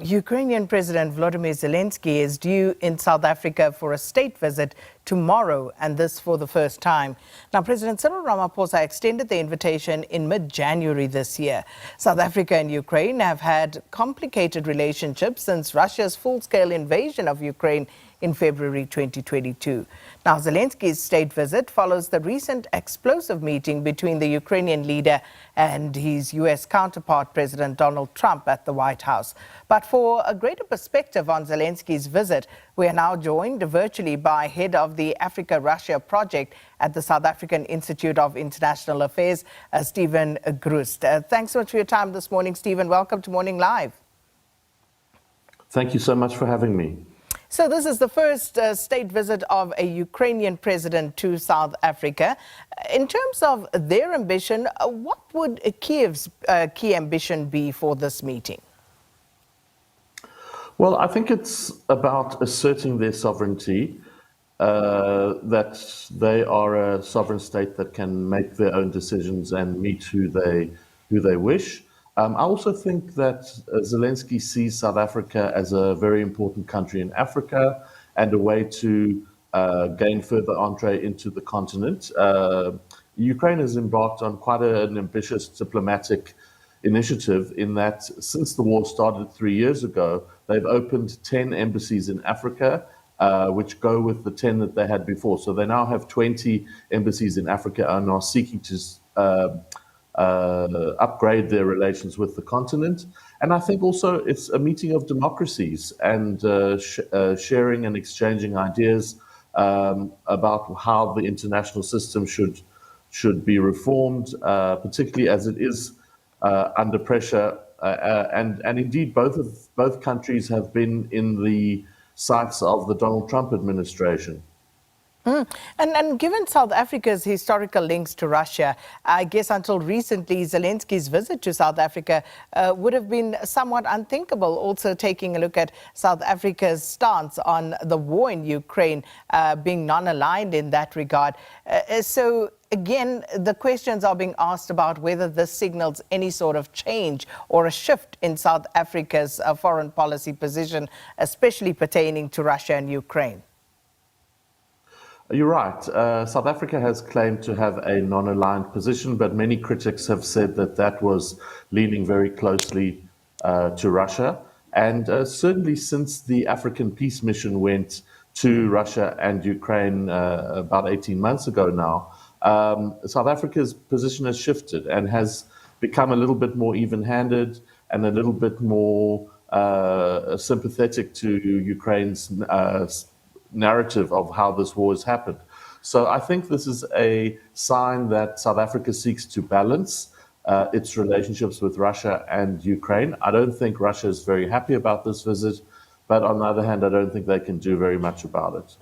Ukrainian President Volodymyr Zelenskyy is due in South Africa for a state visit tomorrow, and this for the first time. Now, President Cyril Ramaphosa extended the invitation in mid-January this year. South Africa and Ukraine have had complicated relationships since Russia's full-scale invasion of Ukraine in February 2022. Now, Zelenskyy's state visit follows the recent explosive meeting between the Ukrainian leader and his U.S. counterpart, President Donald Trump, at the White House. But for a greater perspective on Zelenskyy's visit, we are now joined virtually by head of the Africa-Russia project at the South African Institute of International Affairs, Stephen Gruzd. Thanks so much for your time this morning, Stephen. Welcome to Morning Live. Thank you so much for having me. So this is the first state visit of a Ukrainian president to South Africa. In terms of their ambition, what would Kiev's key ambition be for this meeting? Well, I think it's about asserting their sovereignty, that they are a sovereign state that can make their own decisions and meet who they wish. I also think that Zelenskyy sees South Africa as a very important country in Africa and a way to gain further entree into the continent. Ukraine has embarked on quite an ambitious diplomatic initiative in that since the war started 3 years ago, they've opened 10 embassies in Africa, which go with the 10 that they had before. So they now have 20 embassies in Africa and are seeking to upgrade their relations with the continent. And I think also it's a meeting of democracies and sharing and exchanging ideas about how the international system should be reformed, particularly as it is under pressure. And indeed, both countries have been in the sights of the Donald Trump administration. And given South Africa's historical links to Russia, I guess until recently, Zelenskyy's visit to South Africa would have been somewhat unthinkable, also taking a look at South Africa's stance on the war in Ukraine, being non-aligned in that regard. So again, the questions are being asked about whether this signals any sort of change or a shift in South Africa's foreign policy position, especially pertaining to Russia and Ukraine. You're right. South Africa has claimed to have a non-aligned position, but many critics have said that that was leaning very closely to Russia. And certainly since the African Peace Mission went to Russia and Ukraine about 18 months ago now, South Africa's position has shifted and has become a little bit more even-handed and a little bit more sympathetic to Ukraine's narrative of how this war has happened. So I think this is a sign that South Africa seeks to balance its relationships with Russia and Ukraine. I don't think Russia is very happy about this visit, but on the other hand, I don't think they can do very much about it.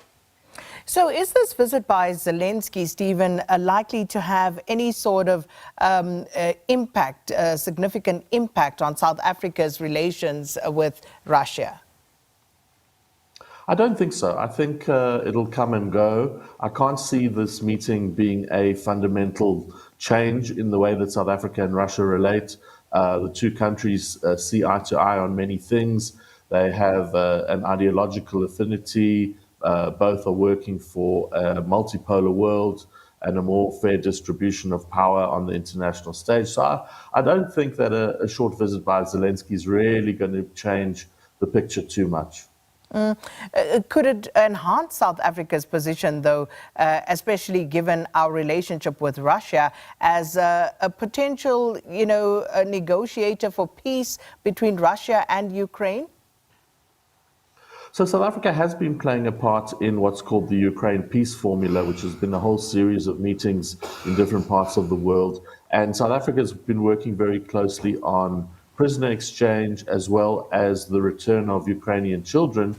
So is this visit by Zelenskyy, Stephen, likely to have any sort of impact, significant impact on South Africa's relations with Russia? I don't think so. I think it'll come and go. I can't see this meeting being a fundamental change in the way that South Africa and Russia relate. The two countries see eye to eye on many things. They have an ideological affinity. Both are working for a multipolar world and a more fair distribution of power on the international stage. So I don't think that a short visit by Zelenskyy is really going to change the picture too much. Could it enhance South Africa's position, though, especially given our relationship with Russia, as a potential, a negotiator for peace between Russia and Ukraine? So South Africa has been playing a part in what's called the Ukraine Peace Formula, which has been a whole series of meetings in different parts of the world. And South Africa has been working very closely on prisoner exchange, as well as the return of Ukrainian children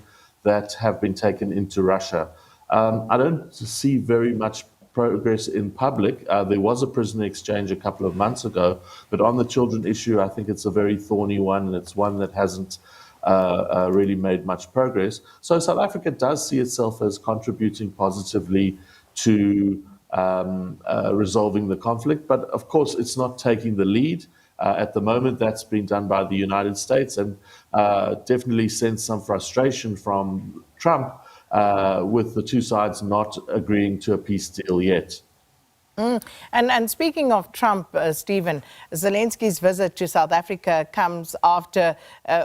that have been taken into Russia. I don't see very much progress in public. There was a prisoner exchange a couple of months ago, but on the children issue, I think it's a very thorny one, and it's one that hasn't really made much progress. So South Africa does see itself as contributing positively to resolving the conflict, but of course it's not taking the lead. At the moment, that's been done by the United States, and definitely sends some frustration from Trump with the two sides not agreeing to a peace deal yet. And speaking of Trump, Stephen, Zelensky's visit to South Africa comes after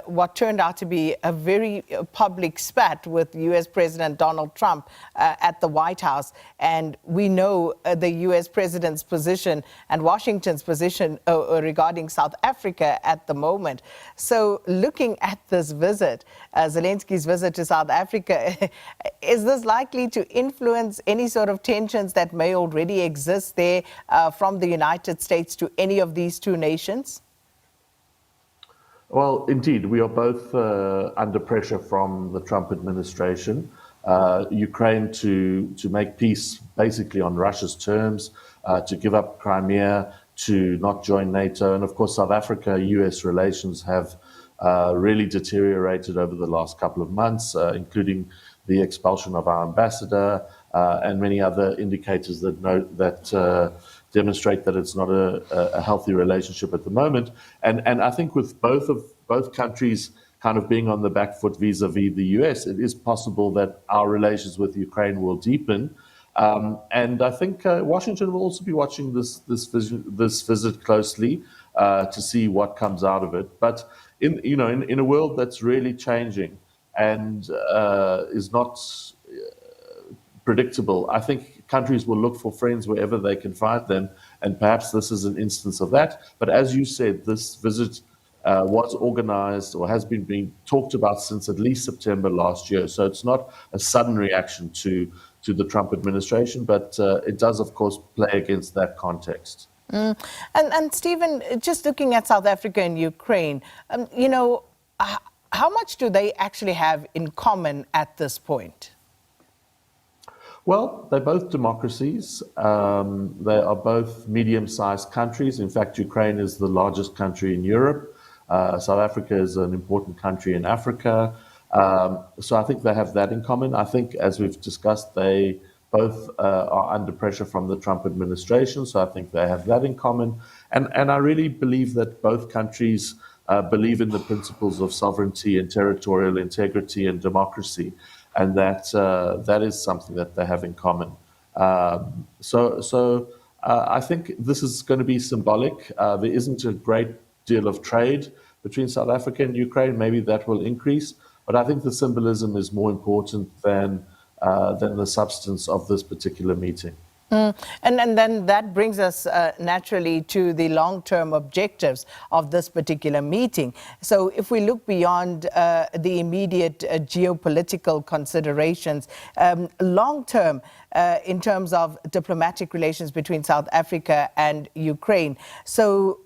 what turned out to be a very public spat with U.S. President Donald Trump at the White House. And we know the U.S. president's position and Washington's position regarding South Africa at the moment. So looking at this visit, Zelensky's visit to South Africa, is this likely to influence any sort of tensions that may already exist there from the United States to any of these two nations? Well, indeed, we are both under pressure from the Trump administration. Ukraine to make peace basically on Russia's terms, to give up Crimea, to not join NATO. And of course, South Africa-US relations have really deteriorated over the last couple of months, including the expulsion of our ambassador, and many other indicators that demonstrate that it's not a healthy relationship at the moment. And I think with both countries kind of being on the back foot vis-a-vis the US, it is possible that our relations with Ukraine will deepen. And I think Washington will also be watching this visit closely to see what comes out of it. But in a world that's really changing and is not predictable, I think countries will look for friends wherever they can find them, and perhaps this is an instance of that. But as you said, this visit was organized or has been being talked about since at least September last year. So it's not a sudden reaction to the Trump administration, but it does, of course, play against that context. And Stephen, just looking at South Africa and Ukraine, how much do they actually have in common at this point? Well, they're both democracies. They are both medium-sized countries. In fact, Ukraine is the largest country in Europe. South Africa is an important country in Africa. So I think they have that in common. I think, as we've discussed, they both are under pressure from the Trump administration. So I think they have that in common. And I really believe that both countries believe in the principles of sovereignty and territorial integrity and democracy. And that is something that they have in common. So I think this is going to be symbolic. There isn't a great deal of trade between South Africa and Ukraine. Maybe that will increase. But I think the symbolism is more important than the substance of this particular meeting. And then that brings us naturally to the long-term objectives of this particular meeting. So if we look beyond the immediate geopolitical considerations, long-term in terms of diplomatic relations between South Africa and Ukraine. So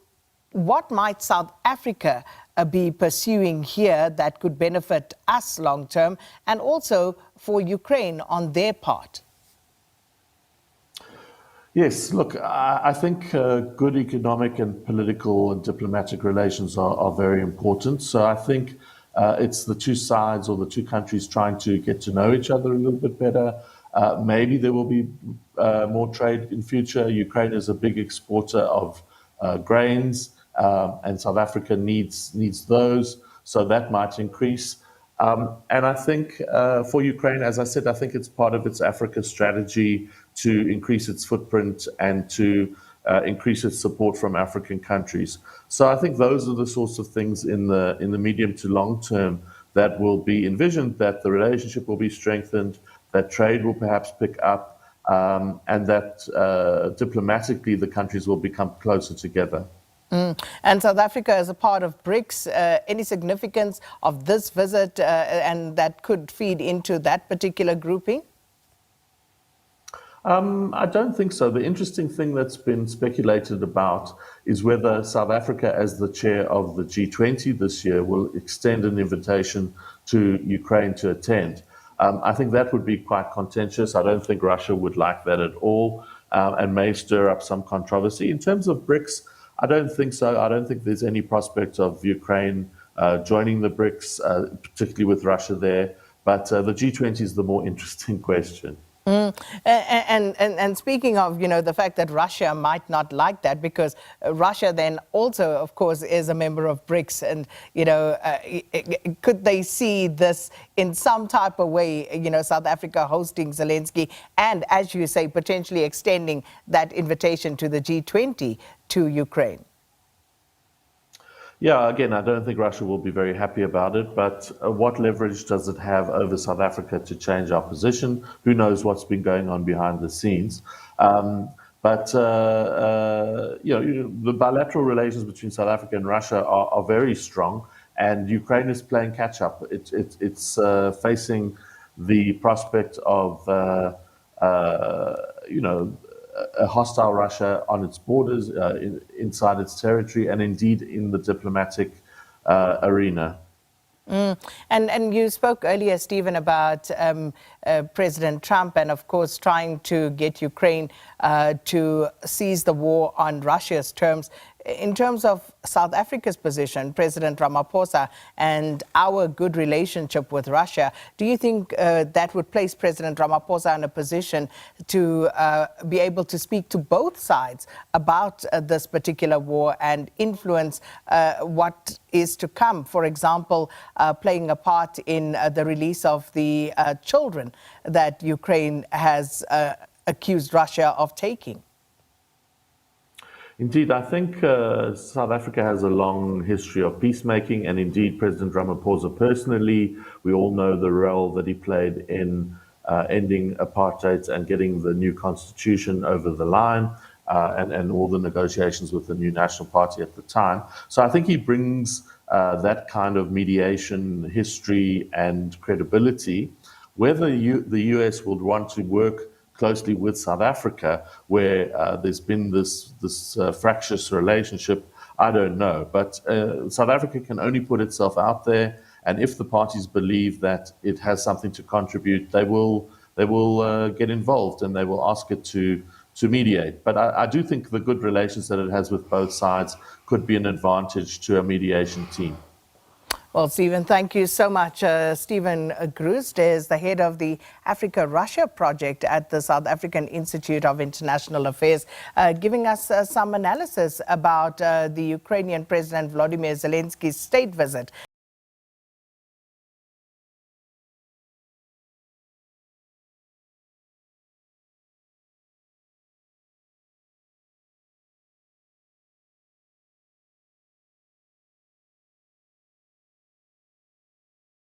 what might South Africa be pursuing here that could benefit us long-term, and also for Ukraine on their part? Yes, look, I think good economic and political and diplomatic relations are very important. So I think it's the two sides or the two countries trying to get to know each other a little bit better. Maybe there will be more trade in future. Ukraine is a big exporter of grains, and South Africa needs those, so that might increase. And I think for Ukraine, as I said, I think it's part of its Africa strategy to increase its footprint and to increase its support from African countries. So I think those are the sorts of things in the medium to long term that will be envisioned, that the relationship will be strengthened, that trade will perhaps pick up, and that diplomatically the countries will become closer together. And South Africa is a part of BRICS. Any significance of this visit and that could feed into that particular grouping? I don't think so. The interesting thing that's been speculated about is whether South Africa, as the chair of the G20 this year, will extend an invitation to Ukraine to attend. I think that would be quite contentious. I don't think Russia would like that at all, and may stir up some controversy. In terms of BRICS, I don't think so. I don't think there's any prospect of Ukraine joining the BRICS, particularly with Russia there. But the G20 is the more interesting question. And speaking of, the fact that Russia might not like that, because Russia then also, of course, is a member of BRICS, and could they see this in some type of way? South Africa hosting Zelensky, and as you say, potentially extending that invitation to the G20 to Ukraine. Yeah, again, I don't think Russia will be very happy about it, but what leverage does it have over South Africa to change our position? Who knows what's been going on behind the scenes? The bilateral relations between South Africa and Russia are very strong, and Ukraine is playing catch up. It's facing the prospect of, a hostile Russia on its borders, inside its territory, and indeed in the diplomatic arena. And you spoke earlier, Stephen, about President Trump and, of course, trying to get Ukraine to cease the war on Russia's terms. In terms of South Africa's position, President Ramaphosa, and our good relationship with Russia, do you think that would place President Ramaphosa in a position to be able to speak to both sides about this particular war and influence what is to come? For example, playing a part in the release of the children that Ukraine has accused Russia of taking? Indeed, I think South Africa has a long history of peacemaking, and indeed, President Ramaphosa personally, we all know the role that he played in ending apartheid and getting the new constitution over the line, and all the negotiations with the new National Party at the time. So I think he brings that kind of mediation history and credibility. Whether the US would want to work closely with South Africa, where there's been this fractious relationship, I don't know. But South Africa can only put itself out there, and if the parties believe that it has something to contribute, they will get involved, and they will ask it to mediate. But I do think the good relations that it has with both sides could be an advantage to a mediation team. Well, Stephen, thank you so much. Stephen Gruzd is the head of the Africa-Russia project at the South African Institute of International Affairs, giving us some analysis about the Ukrainian President Volodymyr Zelensky's state visit.